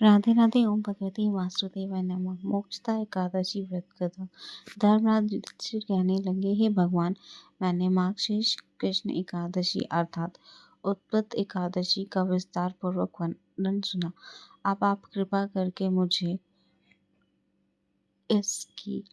राधे राधे। ओम भगवते वासुदेवाय नमः। मोक्षदा एकादशी व्रत कथा। धर्मराज युधिष्ठिर कहने लगे, हे भगवान, मैंने मार्गशीर्ष कृष्ण एकादशी अर्थात उत्पत्त एकादशी का विस्तार पूर्वक वर्णन सुना। अब आप कृपा करके मुझे इसकी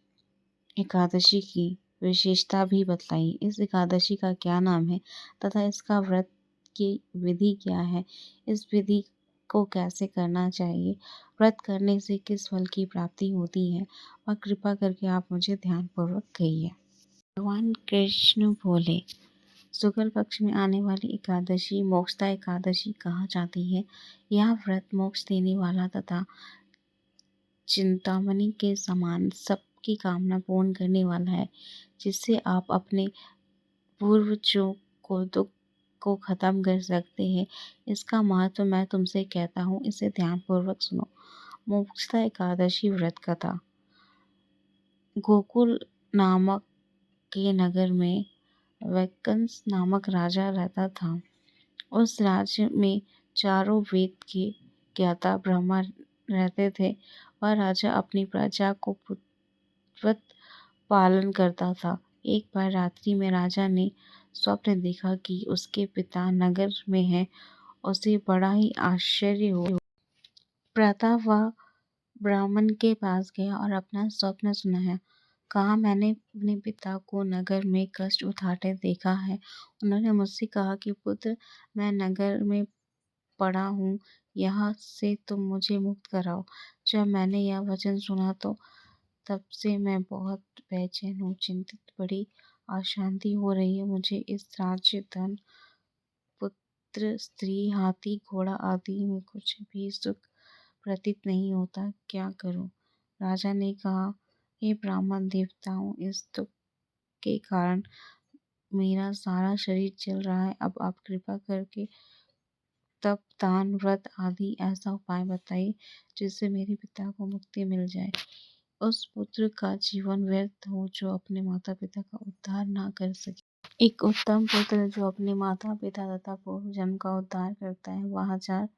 एकादशी की विशेषता भी बतलाइए। इस एकादशी का क्या नाम है तथा इसका व्रत की विधि क्या है? इस विधि को कैसे करना चाहिए? व्रत करने से किस फल की प्राप्ति होती है? और कृपा करके आप मुझे ध्यानपूर्वक कहिए। भगवान कृष्ण बोले, शुक्ल पक्ष में आने वाली एकादशी मोक्षदा एकादशी कहा जाती है। यह व्रत मोक्ष देने वाला तथा चिंतामणि के समान सबकी कामना पूर्ण करने वाला है, जिससे आप अपने पूर्वजों को दुख को खत्म कर सकते हैं। इसका महत्व मैं तुमसे कहता हूँ, इसे ध्यानपूर्वक सुनो। मोक्षदा एकादशी व्रत कथा। गोकुल नामक के नगर में वैकंस नामक राजा रहता था। उस राज्य में चारों वेद के ज्ञाता ब्राह्मण रहते थे। वह राजा अपनी प्रजा को पुत्रवत पालन करता था। एक बार रात्रि में राजा ने स्वप्न देखा कि उसके पिता नगर में हैं। उसे बड़ा ही आश्चर्य हुआ। प्रातः वह ब्राह्मण के पास गया और अपना स्वप्न सुनाया। कहा, मैंने अपने पिता को नगर में कष्ट उठाते देखा है। उन्होंने मुझसे कहा कि पुत्र, मैं नगर में पड़ा हूँ, यहाँ से तुम मुझे मुक्त कराओ। जब मैंने यह वचन सुना तो तब से मैं बहुत बेचैन हूँ, चिंतित, बड़ी अशांति हो रही है। मुझे इस राज्य, धन, पुत्र, स्त्री, हाथी, घोड़ा आदि में कुछ भी सुख प्रतीत नहीं होता। क्या करूं? राजा ने कहा, हे ब्राह्मण देवताओं, इस दुख के कारण मेरा सारा शरीर जल रहा है। अब आप कृपा करके तप, दान, व्रत आदि ऐसा उपाय बताइए जिससे मेरे पिता को मुक्ति मिल जाए, उस पुत्र का जीवन व्यर्थ हो जो अपने माता पिता का उद्धार ना कर सके। एक उत्तम पुत्र जो अपने माता पिता तथा पूर्व जन्म का उद्धार करता है, वह 1000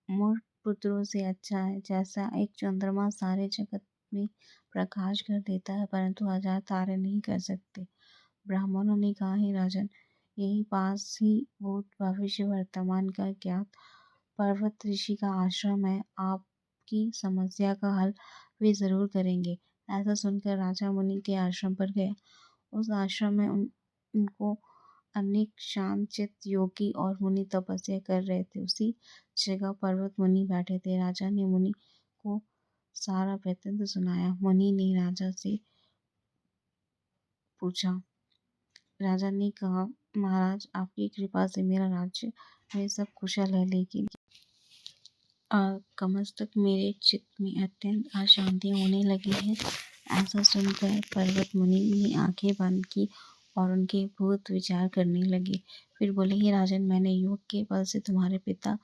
मूर्ख पुत्रों से अच्छा है। जैसा एक चंद्रमा सारे जगत में प्रकाश कर देता है, परंतु 1000 तारे नहीं कर सकते। ब्राह्मणों ने कहा, हे राजन, यही पास ही भूत, भविष्य, वर्तमान का ज्ञात पर्वत ऋषि का आश्रम है। आपकी समस्या का हल वे जरूर करेंगे। ऐसा सुनकर राजा मुनि के आश्रम पर गया। उस आश्रम में उनको अनेक शांत चित्त योगी और मुनि तपस्या कर रहे थे। उसी जगह पर्वत मुनि बैठे थे। राजा ने मुनि को सारा वृत्तांत सुनाया। मुनि ने राजा से पूछा। राजा ने कहा, महाराज, आपकी कृपा से मेरा राज्य में सब कुशल है, लेकिन कमस्तक मेरे चित्त में अत्यंत अशांति होने लगी है। ऐसा सुनकर पर्वत मुनि ने आंखें बंद की और उनके भूत विचार करने लगे। फिर बोले, हे राजन, मैंने योग के बल से तुम्हारे पिता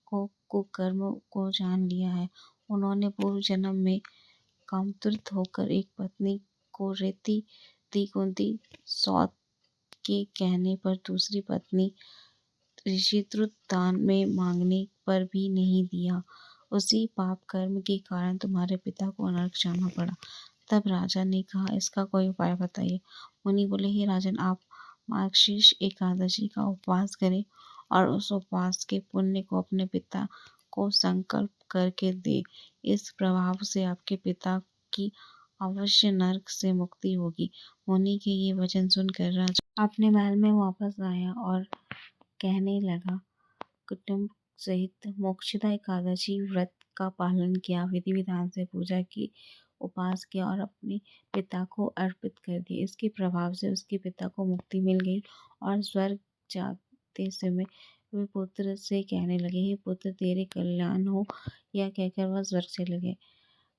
को कुकर्म को जान लिया है। उन्होंने पूर्व जन्म में कामतुर्त होकर एक पत्नी को रेती दी। कुंती सौत के कहने पर दूसरी पत्नी ऋषितुत दान में मांगने पर भी नहीं दिया। उसी पाप कर्म के कारण तुम्हारे पिता को नरक जाना पड़ा। तब राजा ने कहा, इसका कोई उपाय बताइए। मुनि बोले, हे राजन, आप मार्गशीर्ष एकादशी का उपवास करें और उस उपवास के पुण्य को अपने पिता को संकल्प करके दे। इस प्रभाव से आपके पिता की अवश्य नरक से मुक्ति होगी। मुनि के ये वचन सुनकर राजा अपने महल में वापस आया और कहने लगा, कुटुंब सहित मोक्षदा एकादशी व्रत का पालन किया, विधि विधान से पूजा की, उपवास किया और अपने पिता को अर्पित कर दिया। इसके प्रभाव से उसके पिता को मुक्ति मिल गई और स्वर्ग जाते समय वे पुत्र से कहने लगे, हे पुत्र, तेरे कल्याण हो। यह कहकर वह स्वर्ग चले गए।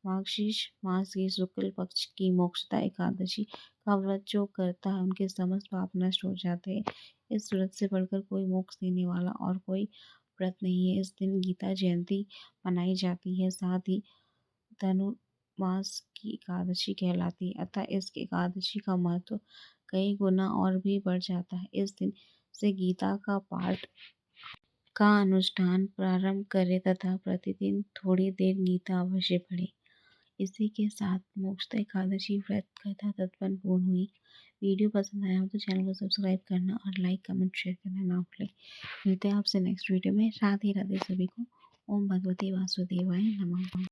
मार्गशीर्ष मास की शुक्ल पक्ष की मोक्षदा एकादशी का व्रत जो करता है, उनके समस्त पाप नष्ट हो जाते हैं। इस व्रत से बढ़कर कोई मोक्ष देने वाला और कोई व्रत नहीं है। इस दिन गीता जयंती मनाई जाती है। साथ ही धनुर्मास की एकादशी कहलाती है। अतः इस एकादशी का महत्व कई गुना और भी बढ़ जाता है। इस दिन से गीता का पाठ का अनुष्ठान प्रारंभ करें तथा प्रतिदिन थोड़ी देर गीता अवश्य पढ़ें। इसी के साथ मोक्ष एकादशी व्रत कथा तत्पन पूर्ण हुई। वीडियो पसंद आया हो तो चैनल को सब्सक्राइब करना और लाइक कमेंट शेयर करना ना भूलें। मिलते हैं आपसे नेक्स्ट वीडियो में। राधे राधे सभी को। ओम भगवते वासुदेवाय नमः।